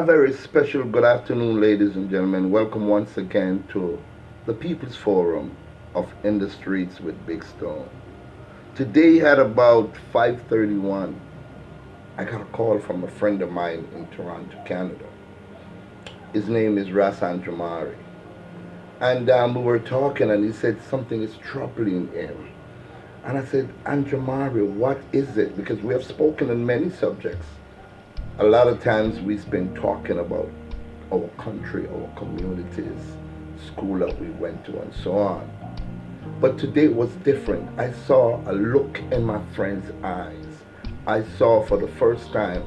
A very special good afternoon, ladies and gentlemen. Welcome once again to the People's Forum of In the Streets with Big Stone. Today at about 5:31, I got a call from a friend of mine in Toronto, Canada. His name is Ras Anjamari. And we were talking and he said something is troubling him. And I said, Anjamari, what is it? Because we have spoken on many subjects. A lot of times we spend talking about our country, our communities, school that we went to, and so on. But today was different. I saw a look in my friend's eyes. I saw for the first time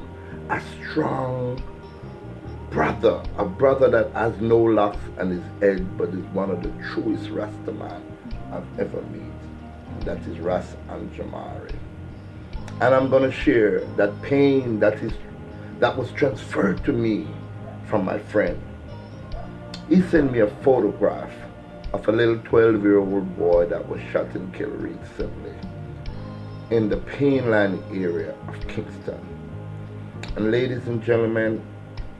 a strong brother, a brother that has no locks on his head, but is one of the truest Rasta man I've ever met. That is Ras Anjamari. And I'm going to share that pain that was transferred to me from my friend. He sent me a photograph of a little 12-year-old boy that was shot and killed recently in the Painland area of Kingston. And ladies and gentlemen,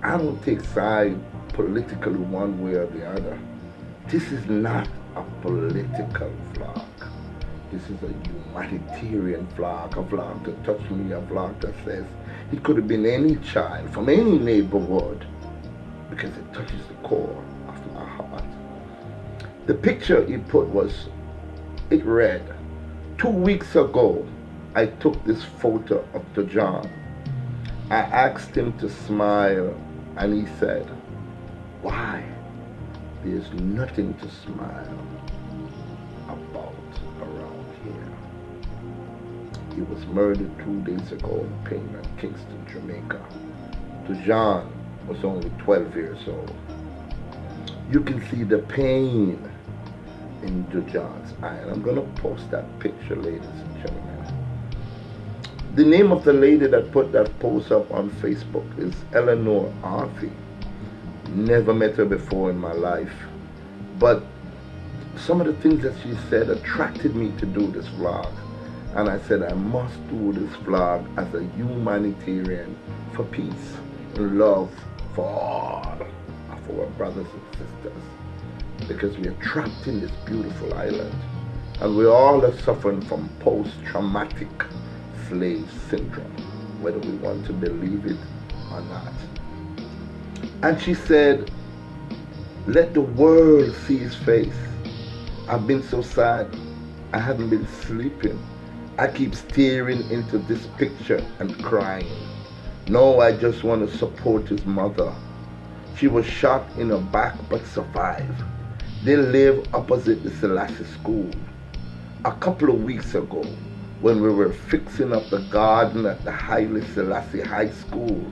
I don't take side politically one way or the other. This is not a political vlog. This is a humanitarian vlog, a vlog that touched me, a vlog that says it could have been any child from any neighborhood because it touches the core of my heart. The picture he put it read, 2 weeks ago, I took this photo of Dujon. I asked him to smile and he said, why? There's nothing to smile about around here. He was murdered 2 days ago in Painland, Kingston, Jamaica. Dujon was only 12 years old. You can see the pain in Dujon's eye. And I'm going to post that picture, ladies and gentlemen. The name of the lady that put that post up on Facebook is Eleanor Harvey. Never met her before in my life. But some of the things that she said attracted me to do this vlog. And I said I must do this vlog as a humanitarian for peace and love for all of our brothers and sisters. Because we are trapped in this beautiful island. And we all are suffering from post-traumatic slave syndrome, whether we want to believe it or not. And she said, let the world see his face. I've been so sad. I haven't been sleeping. I keep staring into this picture and crying. No, I just want to support his mother. She was shot in her back but survived. They live opposite the Selassie school. A couple of weeks ago, when we were fixing up the garden at the Haile Selassie High School,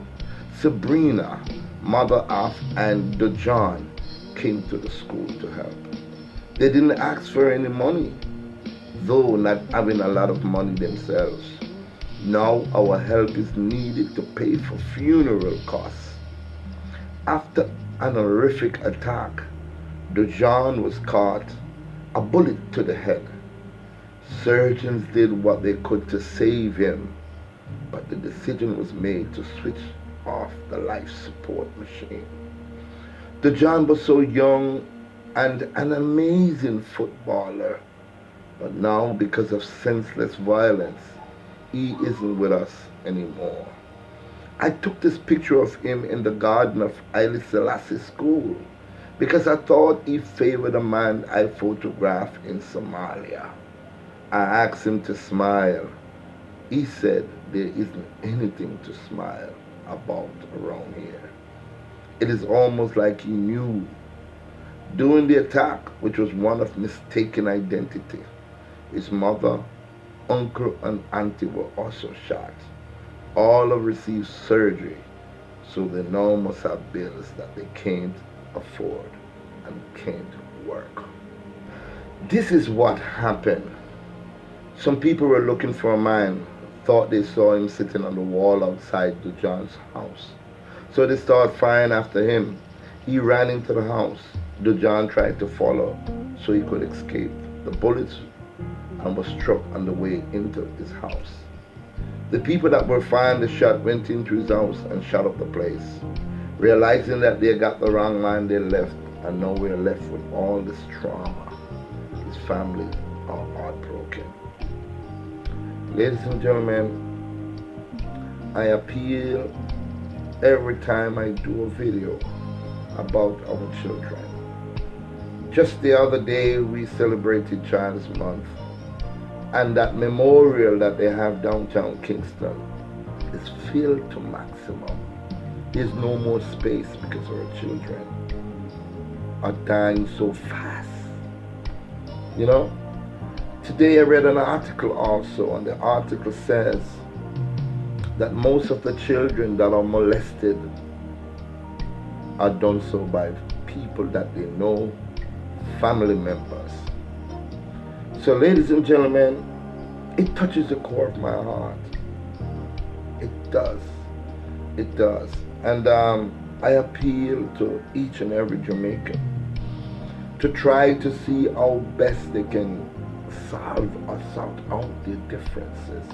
Sabrina, mother of and Dujon, came to the school to help. They didn't ask for any money, though not having a lot of money themselves. Now our help is needed to pay for funeral costs. After an horrific attack, Dujon was caught, a bullet to the head. Surgeons did what they could to save him, but the decision was made to switch off the life support machine. Dujon was so young and an amazing footballer, but now because of senseless violence, he isn't with us anymore. I took this picture of him in the garden of Haile Selassie school because I thought he favored a man I photographed in Somalia. I asked him to smile. He said there isn't anything to smile about around here. It is almost like he knew. During the attack, which was one of mistaken identity, his mother, uncle, and auntie were also shot. All have received surgery, so they now must have bills that they can't afford and can't work. This is what happened. Some people were looking for a man, thought they saw him sitting on the wall outside Dujon's house. So they started firing after him. He ran into the house. Dujon tried to follow so he could escape the bullets and was struck on the way into his house. The people that were firing the shot went into his house and shot up the place. Realizing that they got the wrong man, they left, and now we're left with all this trauma. His family are heartbroken. Ladies and gentlemen, I appeal every time I do a video about our children. Just the other day we celebrated Child's Month, and that memorial that they have downtown Kingston is filled to maximum. There's no more space because our children are dying so fast. You know? Today I read an article also, and the article says that most of the children that are molested are done so by people that they know, family members. So ladies and gentlemen, it touches the core of my heart. It does. It does. And I appeal to each and every Jamaican to try to see how best they can solve or sort out their differences.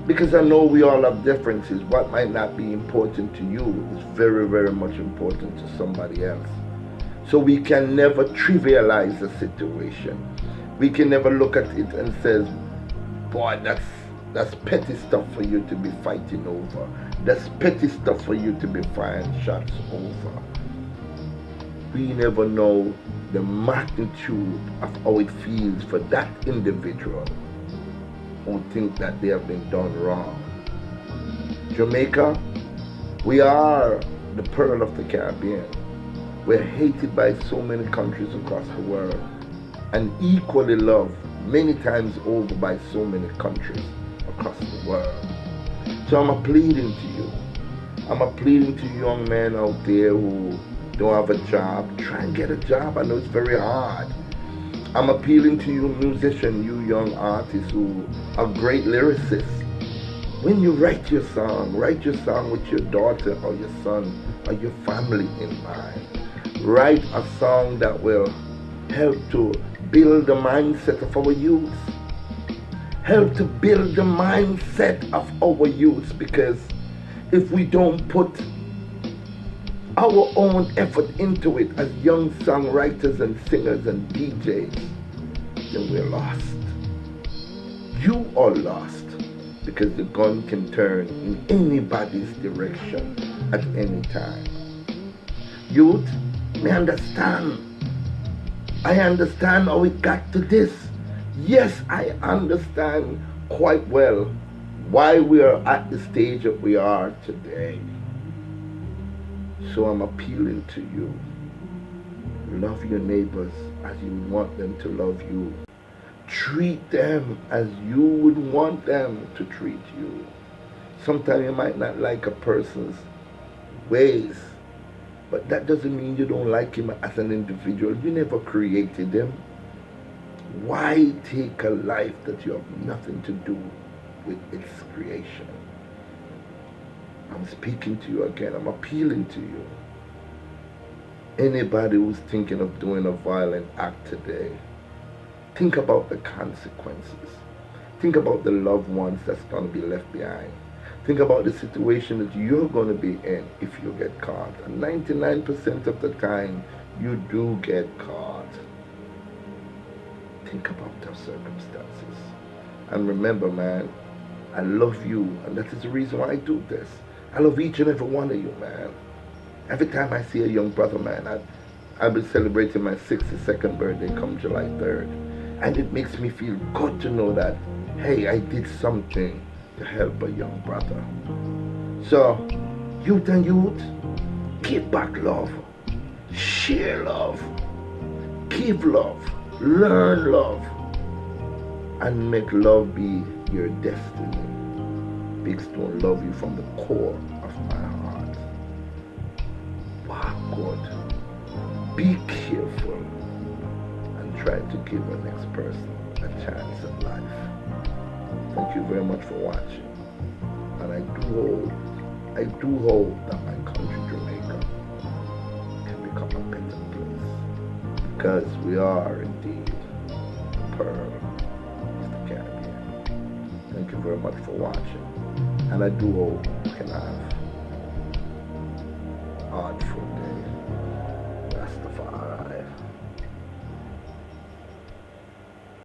Because I know we all have differences. What might not be important to you is very, very much important to somebody else. So we can never trivialize a situation. We can never look at it and say, boy, that's petty stuff for you to be fighting over. That's petty stuff for you to be firing shots over. We never know the magnitude of how it feels for that individual who think that they have been done wrong. Jamaica, we are the pearl of the Caribbean. We're hated by so many countries across the world and equally loved many times over by so many countries across the world. So I'm appealing to you. I'm appealing to young men out there who don't have a job. Try and get a job. I know it's very hard. I'm appealing to you musicians, you young artists who are great lyricists. When you write your song with your daughter or your son or your family in mind. Write a song that will help to build the mindset of our youth. Help to build the mindset of our youth, because if we don't put our own effort into it as young songwriters and singers and DJs, then we're lost. You are lost, because the gun can turn in anybody's direction at any time. Youth, I understand how it got to this. Yes, I understand quite well why we are at the stage that we are today. So I'm appealing to you. Love your neighbors as you would want them to love you. Treat them as you would want them to treat you. Sometimes you might not like a person's ways, but that doesn't mean you don't like him as an individual. You never created him. Why take a life that you have nothing to do with its creation? I'm speaking to you again. I'm appealing to you. Anybody who's thinking of doing a violent act today, think about the consequences. Think about the loved ones that's going to be left behind. Think about the situation that you're going to be in if you get caught. And 99% of the time, you do get caught. Think about those circumstances. And remember, man, I love you, and that is the reason why I do this. I love each and every one of you, man. Every time I see a young brother, man, I'll be celebrating my 62nd birthday come July 3rd. And it makes me feel good to know that, hey, I did something to help a young brother. So, youth and youth, give back love, share love, give love, learn love, and make love be your destiny. Big Stone love you from the core of my heart. Wow, God. Be careful and try to give the next person a chance at life. Thank you very much for watching. And I do hope that my country, Jamaica, can become a better place. Because we are indeed the pearl of the Caribbean. Thank you very much for watching. And I do hope you can have artful day.